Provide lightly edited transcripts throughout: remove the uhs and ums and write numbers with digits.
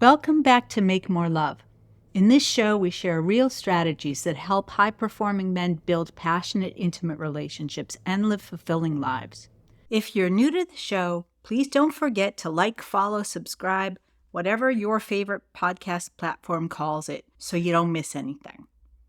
Welcome back to Make More Love. In this show, we share real strategies that help high-performing men build passionate, intimate relationships and live fulfilling lives. If you're new to the show, please don't forget to like, follow, subscribe, whatever your favorite podcast platform calls it, so you don't miss anything.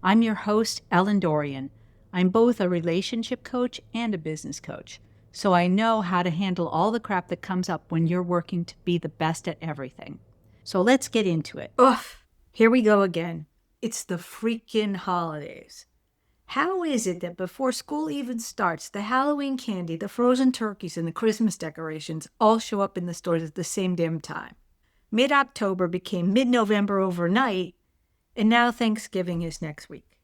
I'm your host, Dorian. I'm both a relationship coach and a business coach, so I know how to handle all the crap that comes up when you're working to be the best at everything. So let's get into it. Ugh, here we go again. It's the freaking holidays. How is it that before school even starts, the Halloween candy, the frozen turkeys, and the Christmas decorations all show up in the stores at the same damn time? Mid-October became mid-November overnight, and now Thanksgiving is next week.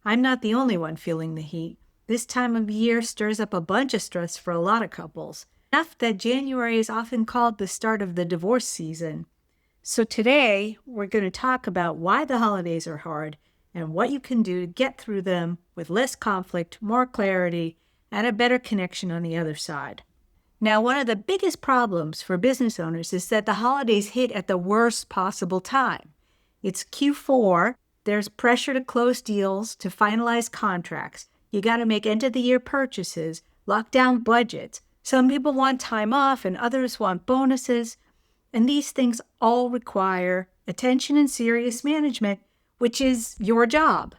I'm not the only one feeling the heat. This time of year stirs up a bunch of stress for a lot of couples, enough that January is often called the start of the divorce season. So today, we're going to talk about why the holidays are hard and what you can do to get through them with less conflict, more clarity, and a better connection on the other side. Now, one of the biggest problems for business owners is that the holidays hit at the worst possible time. It's Q4, there's pressure to close deals, to finalize contracts. You got to make end-of-the-year purchases, lock down budgets. Some people want time off and others want bonuses. And these things all require attention and serious management, which is your job.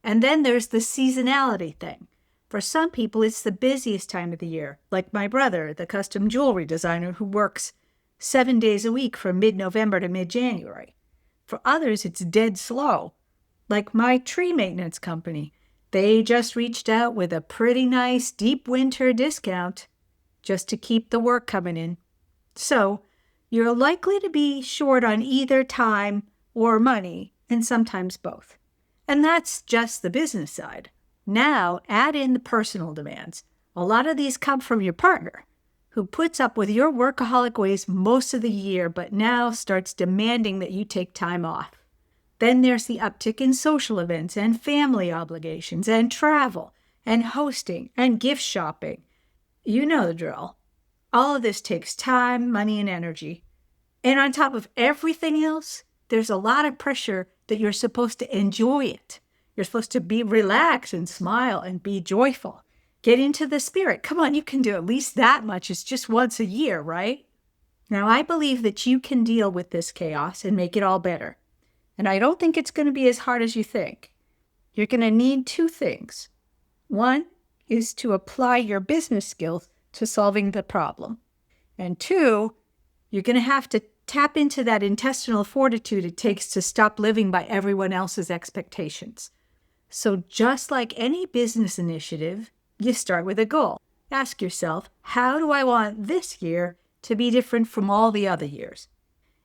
And then there's the seasonality thing. For some people, it's the busiest time of the year, like my brother, the custom jewelry designer who works 7 days a week from mid-November to mid-January. For others, it's dead slow, like my tree maintenance company. They just reached out with a pretty nice deep winter discount just to keep the work coming in. So, you're likely to be short on either time or money, and sometimes both. And that's just the business side. Now, add in the personal demands. A lot of these come from your partner, who puts up with your workaholic ways most of the year, but now starts demanding that you take time off. Then there's the uptick in social events and family obligations and travel and hosting and gift shopping. You know the drill. All of this takes time, money, and energy. And on top of everything else, there's a lot of pressure that you're supposed to enjoy it. You're supposed to be relaxed and smile and be joyful. Get into the spirit. Come on, you can do at least that much. It's just once a year, right? Now, I believe that you can deal with this chaos and make it all better. And I don't think it's going to be as hard as you think. You're going to need two things. One is to apply your business skills to solving the problem. And two, you're going to have to tap into that intestinal fortitude it takes to stop living by everyone else's expectations. So just like any business initiative, you start with a goal. Ask yourself, how do I want this year to be different from all the other years?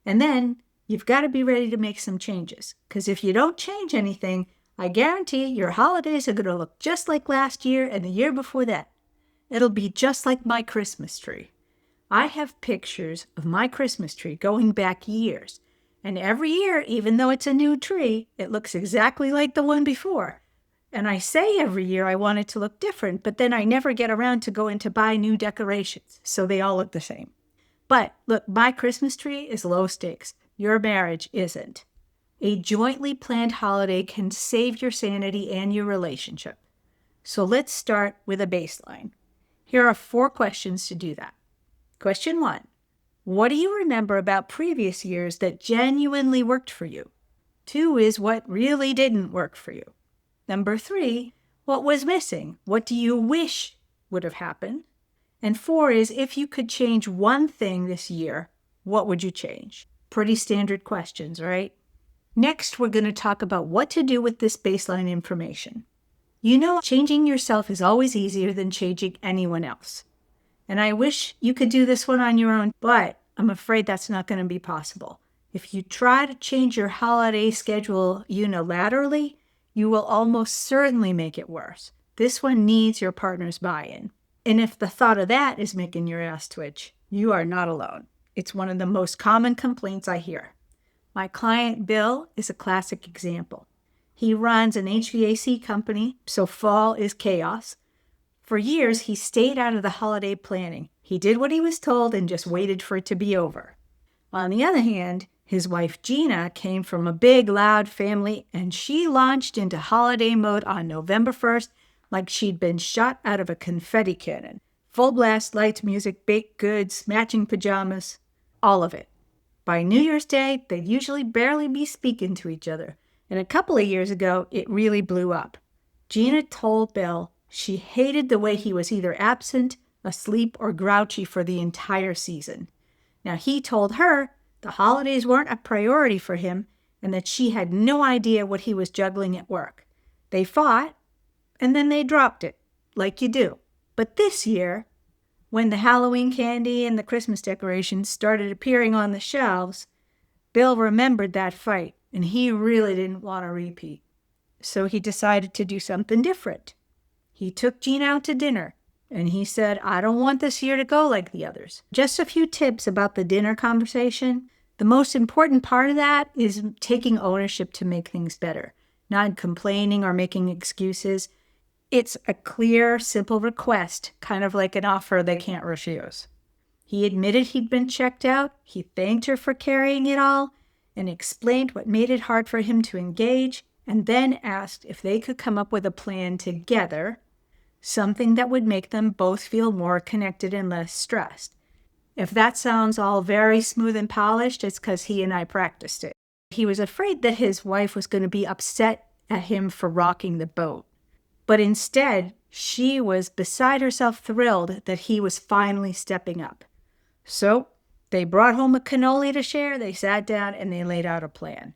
And then you've got to be ready to make some changes. Because if you don't change anything, I guarantee your holidays are going to look just like last year and the year before that. It'll be just like my Christmas tree. I have pictures of my Christmas tree going back years. And every year, even though it's a new tree, it looks exactly like the one before. And I say every year I want it to look different, but then I never get around to going to buy new decorations, so they all look the same. But look, my Christmas tree is low stakes. Your marriage isn't. A jointly planned holiday can save your sanity and your relationship. So let's start with a baseline. Here are 4 questions to do that. Question 1. What do you remember about previous years that genuinely worked for you? 2 is what really didn't work for you. Number 3, what was missing? What do you wish would have happened? And 4 is, if you could change one thing this year, what would you change? Pretty standard questions, right? Next, we're going to talk about what to do with this baseline information. You know, changing yourself is always easier than changing anyone else. And I wish you could do this one on your own, but I'm afraid that's not going to be possible. If you try to change your holiday schedule unilaterally, you will almost certainly make it worse. This one needs your partner's buy-in. And if the thought of that is making your ass twitch, you are not alone. It's one of the most common complaints I hear. My client, Bill, is a classic example. He runs an HVAC company, so fall is chaos. For years, he stayed out of the holiday planning. He did what he was told and just waited for it to be over. On the other hand, His wife Gina came from a big, loud family, and she launched into holiday mode on November 1st like she'd been shot out of a confetti cannon. Full blast, lights, music, baked goods, matching pajamas, all of it. By New Year's Day, they'd usually barely be speaking to each other, and a couple of years ago, it really blew up. Gina told Bill she hated the way he was either absent, asleep, or grouchy for the entire season. Now, he told her the holidays weren't a priority for him and that she had no idea what he was juggling at work. They fought, and then they dropped it, like you do. But this year, when the Halloween candy and the Christmas decorations started appearing on the shelves, Bill remembered that fight, and he really didn't want to repeat. So he decided to do something different. He took Gina out to dinner, and he said, I don't want this year to go like the others. Just a few tips about the dinner conversation. The most important part of that is taking ownership to make things better, not complaining or making excuses. It's a clear, simple request, kind of like an offer they can't refuse. He admitted he'd been checked out. He thanked her for carrying it all and explained what made it hard for him to engage, and then asked if they could come up with a plan together, something that would make them both feel more connected and less stressed. If that sounds all very smooth and polished, it's because he and I practiced it. He was afraid that his wife was going to be upset at him for rocking the boat. But instead, she was beside herself thrilled that he was finally stepping up. So they brought home a cannoli to share, they sat down, and they laid out a plan.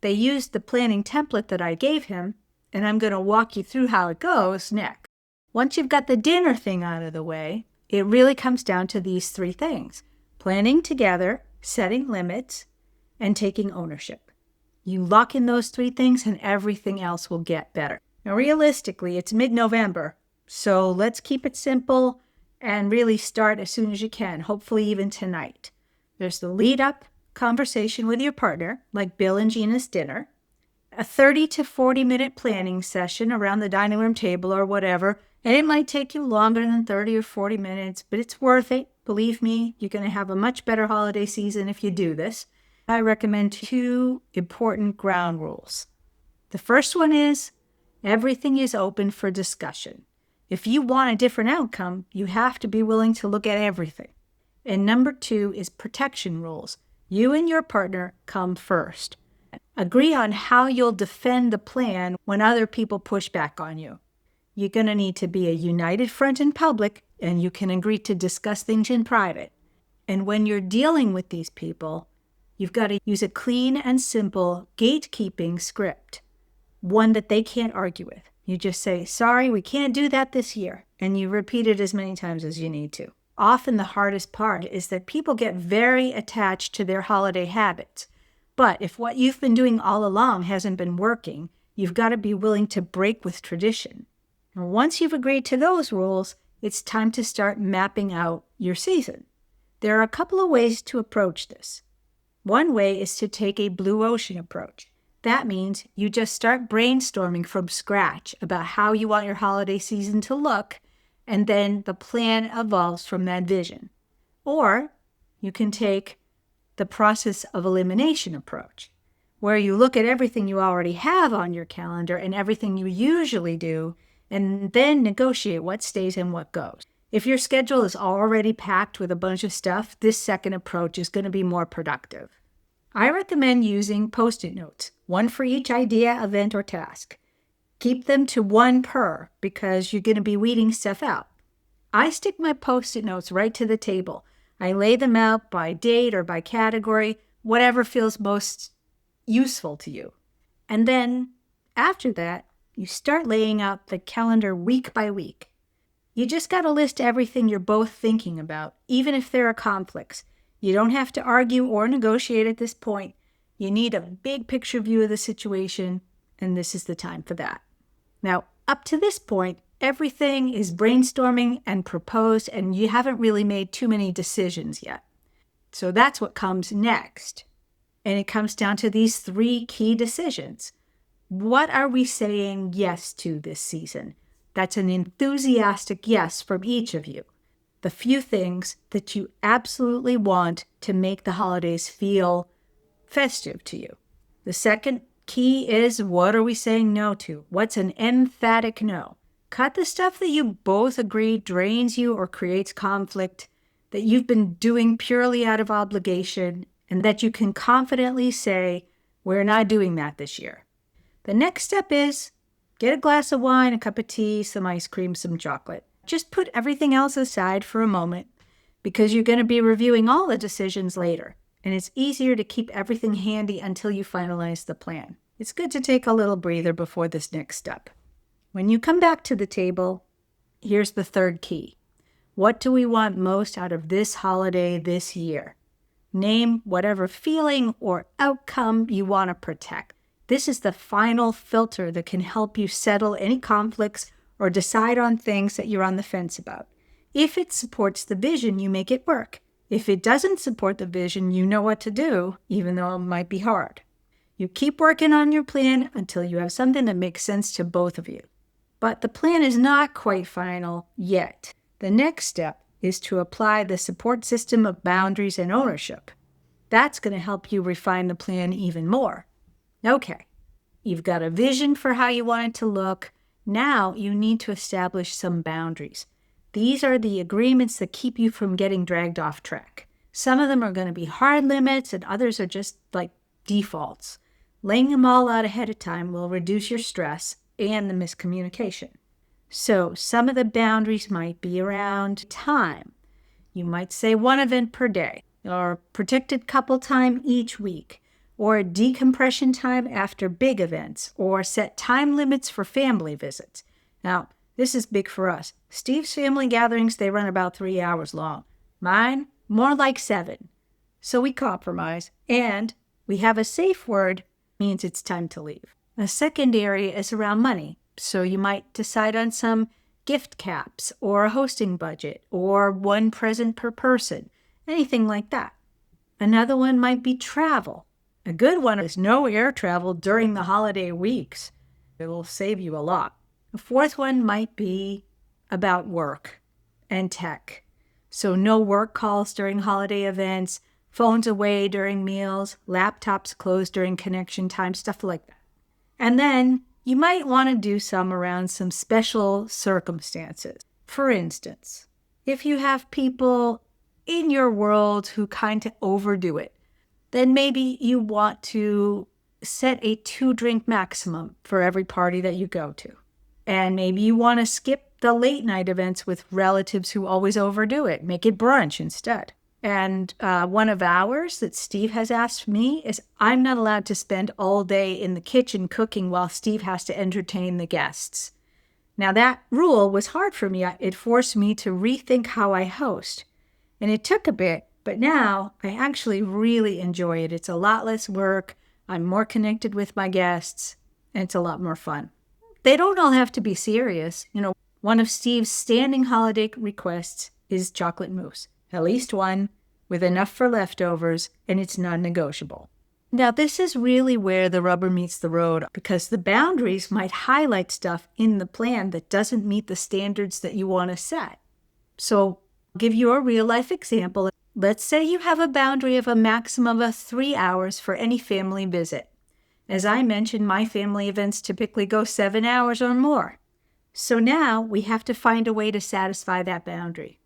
They used the planning template that I gave him, and I'm going to walk you through how it goes next. Once you've got the dinner thing out of the way, it really comes down to these three things: planning together, setting limits, and taking ownership. You lock in those three things and everything else will get better. Now, realistically, it's mid-November, so let's keep it simple and really start as soon as you can, hopefully even tonight. There's the lead-up conversation with your partner, like Bill and Gina's dinner, a 30 to 40-minute planning session around the dining room table or whatever, and it might take you longer than 30 or 40 minutes, but it's worth it. Believe me, you're going to have a much better holiday season if you do this. I recommend 2 important ground rules. The first one is everything is open for discussion. If you want a different outcome, you have to be willing to look at everything. And number 2 is protection rules. You and your partner come first. Agree on how you'll defend the plan when other people push back on you. You're going to need to be a united front in public, and you can agree to discuss things in private. And when you're dealing with these people, you've got to use a clean and simple gatekeeping script, one that they can't argue with. You just say, sorry, we can't do that this year, and you repeat it as many times as you need to. Often the hardest part is that people get very attached to their holiday habits. But if what you've been doing all along hasn't been working, you've got to be willing to break with tradition. And once you've agreed to those rules, it's time to start mapping out your season. There are a couple of ways to approach this. One way is to take a blue ocean approach. That means you just start brainstorming from scratch about how you want your holiday season to look, and then the plan evolves from that vision. Or you can take the process of elimination approach, where you look at everything you already have on your calendar and everything you usually do, and then negotiate what stays and what goes. If your schedule is already packed with a bunch of stuff, this second approach is going to be more productive. I recommend using Post-it notes, one for each idea, event, or task. Keep them to 1 per, because you're going to be weeding stuff out. I stick my Post-it notes right to the table. I lay them out by date or by category, whatever feels most useful to you. And then, after that, you start laying out the calendar week by week. You just got to list everything you're both thinking about, even if there are conflicts. You don't have to argue or negotiate at this point. You need a big picture view of the situation, and this is the time for that. Now, up to this point, everything is brainstorming and proposed, and you haven't really made too many decisions yet. So that's what comes next. And it comes down to these 3 key decisions. What are we saying yes to this season? That's an enthusiastic yes from each of you. The few things that you absolutely want to make the holidays feel festive to you. The second key is, what are we saying no to? What's an emphatic no? Cut the stuff that you both agree drains you or creates conflict, that you've been doing purely out of obligation, and that you can confidently say, we're not doing that this year. The next step is get a glass of wine, a cup of tea, some ice cream, some chocolate. Just put everything else aside for a moment because you're going to be reviewing all the decisions later, and it's easier to keep everything handy until you finalize the plan. It's good to take a little breather before this next step. When you come back to the table, here's the third key. What do we want most out of this holiday this year? Name whatever feeling or outcome you want to protect. This is the final filter that can help you settle any conflicts or decide on things that you're on the fence about. If it supports the vision, you make it work. If it doesn't support the vision, you know what to do, even though it might be hard. You keep working on your plan until you have something that makes sense to both of you. But the plan is not quite final yet. The next step is to apply the support system of boundaries and ownership. That's going to help you refine the plan even more. Okay, you've got a vision for how you want it to look. Now you need to establish some boundaries. These are the agreements that keep you from getting dragged off track. Some of them are going to be hard limits and others are just like defaults. Laying them all out ahead of time will reduce your stress and the miscommunication. So some of the boundaries might be around time. You might say one event per day, or protected couple time each week, or decompression time after big events, or set time limits for family visits. Now, this is big for us. Steve's family gatherings, they run about 3 hours long. Mine, more like 7. So we compromise, and we have a safe word, means it's time to leave. A second area is around money. So you might decide on some gift caps or a hosting budget or one present per person, anything like that. Another one might be travel. A good one is no air travel during the holiday weeks. It will save you a lot. A fourth one might be about work and tech. So no work calls during holiday events, phones away during meals, laptops closed during connection time, stuff like that. And then you might want to do some around some special circumstances. For instance, if you have people in your world who kind of overdo it, then maybe you want to set a 2-drink maximum for every party that you go to. And maybe you want to skip the late night events with relatives who always overdo it. Make it brunch instead. And one of ours that Steve has asked me is I'm not allowed to spend all day in the kitchen cooking while Steve has to entertain the guests. Now that rule was hard for me. It forced me to rethink how I host. And it took a bit, but now I actually really enjoy it. It's a lot less work. I'm more connected with my guests, and it's a lot more fun. They don't all have to be serious. One of Steve's standing holiday requests is chocolate mousse. At least one, with enough for leftovers, and it's non-negotiable. Now, this is really where the rubber meets the road, because the boundaries might highlight stuff in the plan that doesn't meet the standards that you want to set. So, I'll give you a real-life example. Let's say you have a boundary of a maximum of 3 hours for any family visit. As I mentioned, my family events typically go 7 hours or more. So now we have to find a way to satisfy that boundary.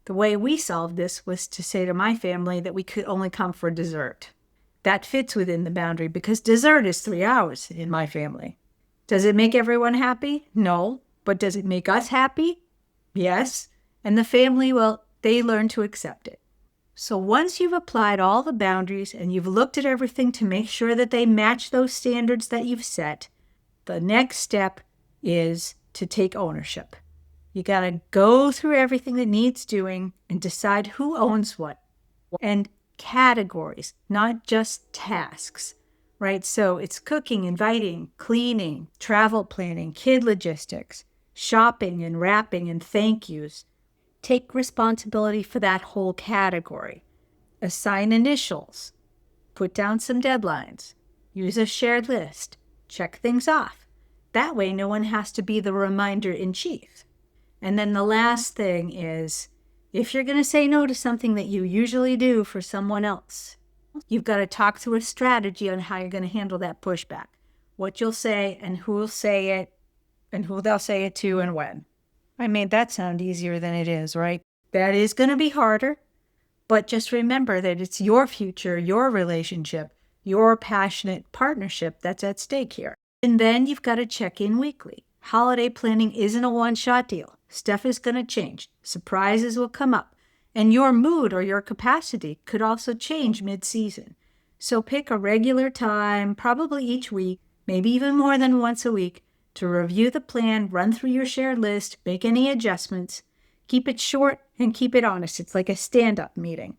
The way we solved this was to say to my family that we could only come for dessert. That fits within the boundary because dessert is 3 hours in my family. Does it make everyone happy? No. But does it make us happy? Yes. And the family, well, they learn to accept it. So once you've applied all the boundaries and you've looked at everything to make sure that they match those standards that you've set, the next step is to take ownership. You got to go through everything that needs doing and decide who owns what. And categories, not just tasks, right? So it's cooking, inviting, cleaning, travel planning, kid logistics, shopping and wrapping and thank yous. Take responsibility for that whole category. Assign initials. Put down some deadlines. Use a shared list. Check things off. That way no one has to be the reminder in chief. And then the last thing is, if you're going to say no to something that you usually do for someone else, You've got to talk through a strategy on how you're going to handle that pushback, what you'll say and who will say it and who they'll say it to and when. I made that sound easier than it is, right? That is going to be harder, but just remember that it's your future, your relationship, your passionate partnership that's at stake here. And then you've got to check in weekly. Holiday planning isn't a one-shot deal. Stuff is going to change. Surprises will come up. And your mood or your capacity could also change mid-season. So pick a regular time, probably each week, maybe even more than once a week, to review the plan, run through your shared list, make any adjustments. Keep it short and keep it honest. It's like a stand-up meeting.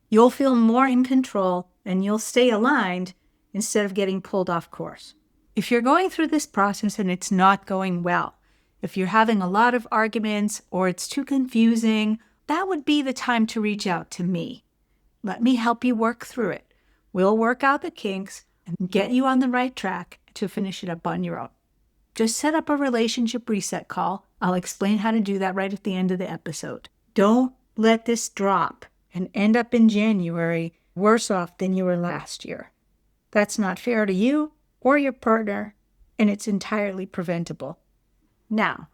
You'll feel more in control and you'll stay aligned instead of getting pulled off course. If you're going through this process and it's not going well, if you're having a lot of arguments or it's too confusing, that would be the time to reach out to me. Let me help you work through it. We'll work out the kinks and get you on the right track to finish it up on your own. Just set up a relationship reset call. I'll explain how to do that right at the end of the episode. Don't let this drop and end up in January worse off than you were last year. That's not fair to you or your partner, and it's entirely preventable. Now,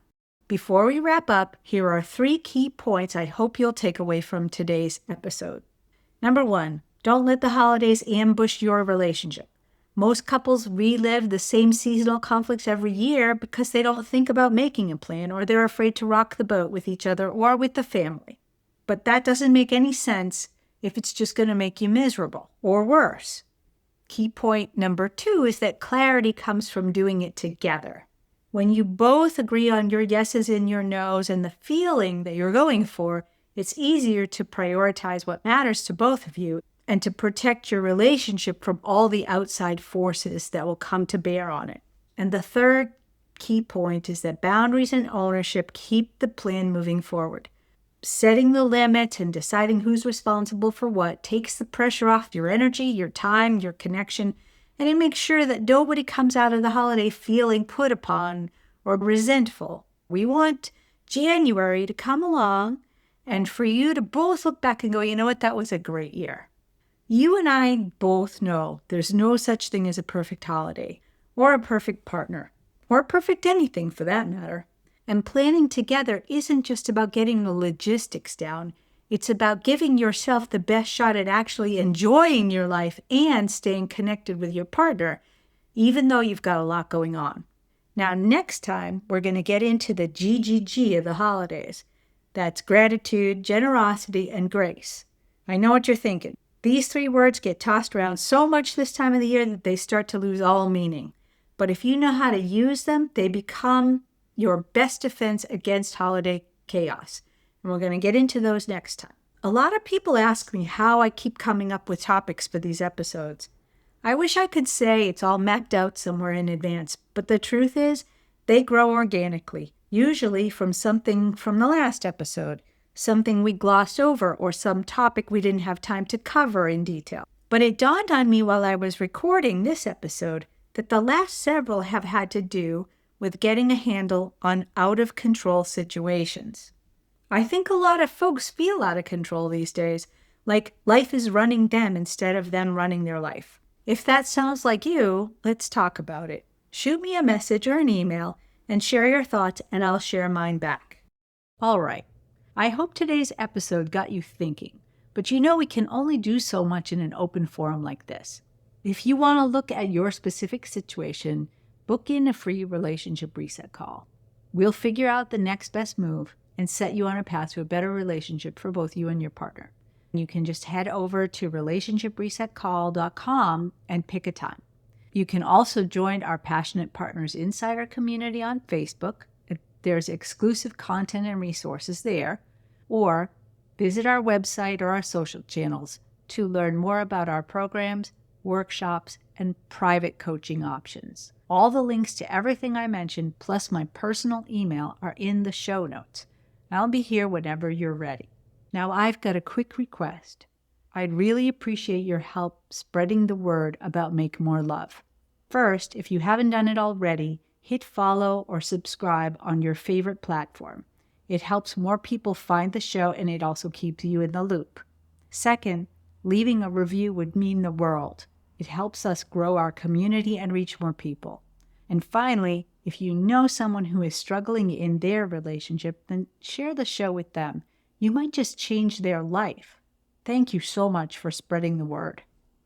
before we wrap up, here are 3 key points I hope you'll take away from today's episode. Number 1, don't let the holidays ambush your relationship. Most couples relive the same seasonal conflicts every year because they don't think about making a plan or they're afraid to rock the boat with each other or with the family. But that doesn't make any sense if it's just going to make you miserable or worse. Key point number 2 is that clarity comes from doing it together. When you both agree on your yeses and your nos and the feeling that you're going for, it's easier to prioritize what matters to both of you and to protect your relationship from all the outside forces that will come to bear on it. And the third key point is that boundaries and ownership keep the plan moving forward. Setting the limits and deciding who's responsible for what takes the pressure off your energy, your time, your connection, and it makes sure that nobody comes out of the holiday feeling put upon or resentful. We want January to come along and for you to both look back and go, you know what, that was a great year. You and I both know there's no such thing as a perfect holiday or a perfect partner or perfect anything for that matter. And planning together isn't just about getting the logistics down. It's about giving yourself the best shot at actually enjoying your life and staying connected with your partner, even though you've got a lot going on. Now, next time, we're going to get into the GGG of the holidays. That's gratitude, generosity, and grace. I know what you're thinking. These 3 words get tossed around so much this time of the year that they start to lose all meaning. But if you know how to use them, they become your best defense against holiday chaos. And we're going to get into those next time. A lot of people ask me how I keep coming up with topics for these episodes. I wish I could say it's all mapped out somewhere in advance, but the truth is they grow organically, usually from something from the last episode, something we glossed over, or some topic we didn't have time to cover in detail. But it dawned on me while I was recording this episode that the last several have had to do with getting a handle on out-of-control situations. I think a lot of folks feel out of control these days, like life is running them instead of them running their life. If that sounds like you, let's talk about it. Shoot me a message or an email and share your thoughts, and I'll share mine back. All right. I hope today's episode got you thinking, but you know we can only do so much in an open forum like this. If you want to look at your specific situation, book in a free relationship reset call. We'll figure out the next best move and set you on a path to a better relationship for both you and your partner. You can just head over to relationshipresetcall.com and pick a time. You can also join our Passionate Partners Insider community on Facebook. There's exclusive content and resources there. Or visit our website or our social channels to learn more about our programs, workshops, and private coaching options. All the links to everything I mentioned, plus my personal email, are in the show notes. I'll be here whenever you're ready. Now, I've got a quick request. I'd really appreciate your help spreading the word about Make More Love. First, if you haven't done it already, hit follow or subscribe on your favorite platform. It helps more people find the show, and it also keeps you in the loop. Second, Leaving a review would mean the world. It helps us grow our community and reach more people. And finally, if you know someone who is struggling in their relationship, then share the show with them. You might just change their life. Thank you so much for spreading the word.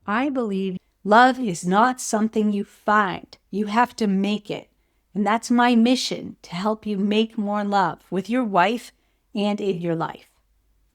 I believe love is not something you find. You have to make it. And that's my mission, to help you make more love with your wife and in your life.